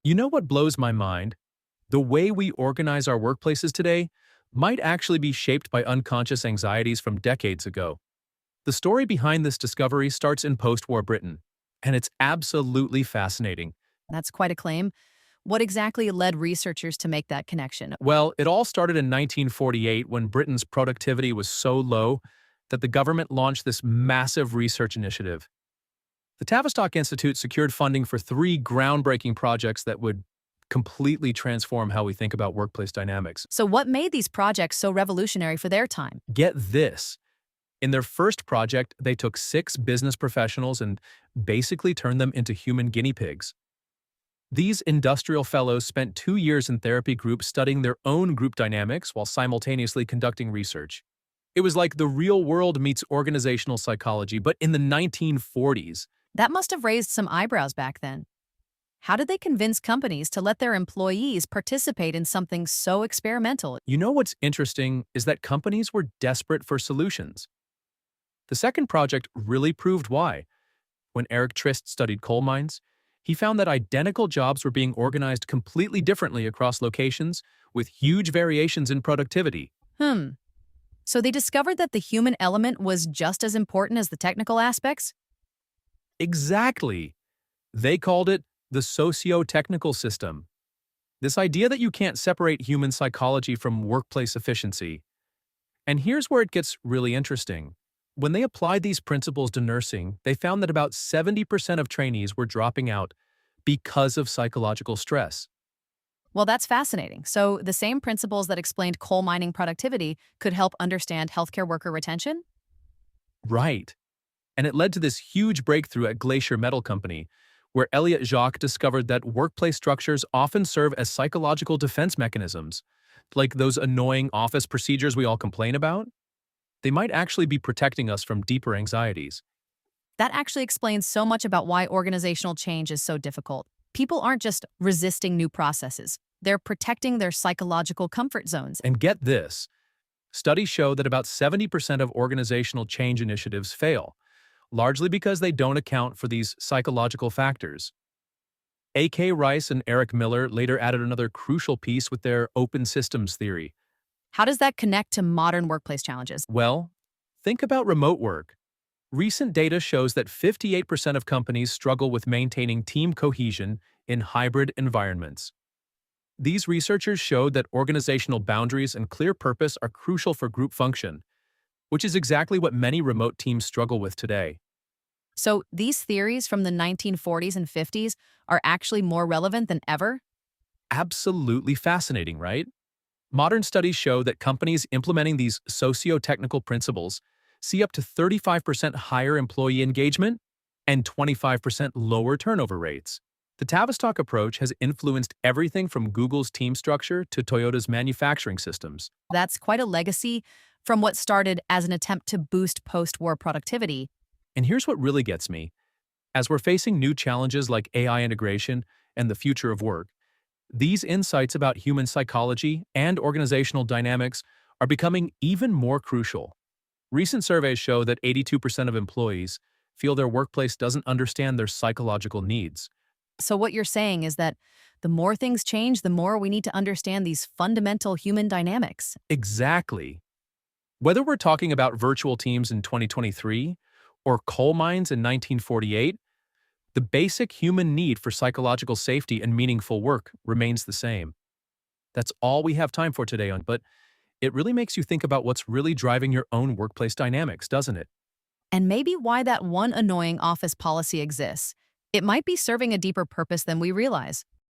You know what blows my mind? The way we organize our workplaces today might actually be shaped by unconscious anxieties from decades ago. The story behind this discovery starts in post-war Britain, and it's absolutely fascinating. That's quite a claim. What exactly led researchers to make that connection? Well, it all started in 1948 when Britain's productivity was so low that the government launched this massive research initiative. The Tavistock Institute secured funding for three groundbreaking projects that would completely transform how we think about workplace dynamics. So, what made these projects so revolutionary for their time? Get this. In their first project, they took six business professionals and basically turned them into human guinea pigs. These industrial fellows spent 2 years in therapy groups studying their own group dynamics while simultaneously conducting research. It was like the real world meets organizational psychology, but in the 1940s. That must have raised some eyebrows back then. How did they convince companies to let their employees participate in something so experimental? You know what's interesting is that companies were desperate for solutions. The second project really proved why. When Eric Trist studied coal mines, he found that identical jobs were being organized completely differently across locations, with huge variations in productivity. Hmm. So, they discovered that the human element was just as important as the technical aspects? Exactly. They called it the socio-technical system. This idea that you can't separate human psychology from workplace efficiency. And here's where it gets really interesting. When they applied these principles to nursing, they found that about 70% of trainees were dropping out because of psychological stress. Well, that's fascinating. So, the same principles that explained coal mining productivity could help understand healthcare worker retention? Right. And it led to this huge breakthrough at Glacier Metal Company, where Elliot Jacques discovered that workplace structures often serve as psychological defense mechanisms, like those annoying office procedures we all complain about. They might actually be protecting us from deeper anxieties. That actually explains so much about why organizational change is so difficult. People aren't just resisting new processes, they're protecting their psychological comfort zones. And get this, studies show that about 70% of organizational change initiatives fail, largely because they don't account for these psychological factors. A.K. Rice and Eric Miller later added another crucial piece with their open systems theory. How does that connect to modern workplace challenges? Well, think about remote work. Recent data shows that 58% of companies struggle with maintaining team cohesion in hybrid environments. These researchers showed that organizational boundaries and clear purpose are crucial for group function, which is exactly what many remote teams struggle with today. So, these theories from the 1940s and 50s are actually more relevant than ever? Absolutely fascinating, right? Modern studies show that companies implementing these socio-technical principles see up to 35% higher employee engagement and 25% lower turnover rates. The Tavistock approach has influenced everything from Google's team structure to Toyota's manufacturing systems. That's quite a legacy from what started as an attempt to boost post-war productivity. And here's what really gets me. As we're facing new challenges like AI integration and the future of work, these insights about human psychology and organizational dynamics are becoming even more crucial. Recent surveys show that 82% of employees feel their workplace doesn't understand their psychological needs. So, what you're saying is that the more things change, the more we need to understand these fundamental human dynamics. Exactly. Whether we're talking about virtual teams in 2023 or coal mines in 1948, the basic human need for psychological safety and meaningful work remains the same. That's all we have time for today but it really makes you think about what's really driving your own workplace dynamics, doesn't it? And maybe why that one annoying office policy exists. It might be serving a deeper purpose than we realize.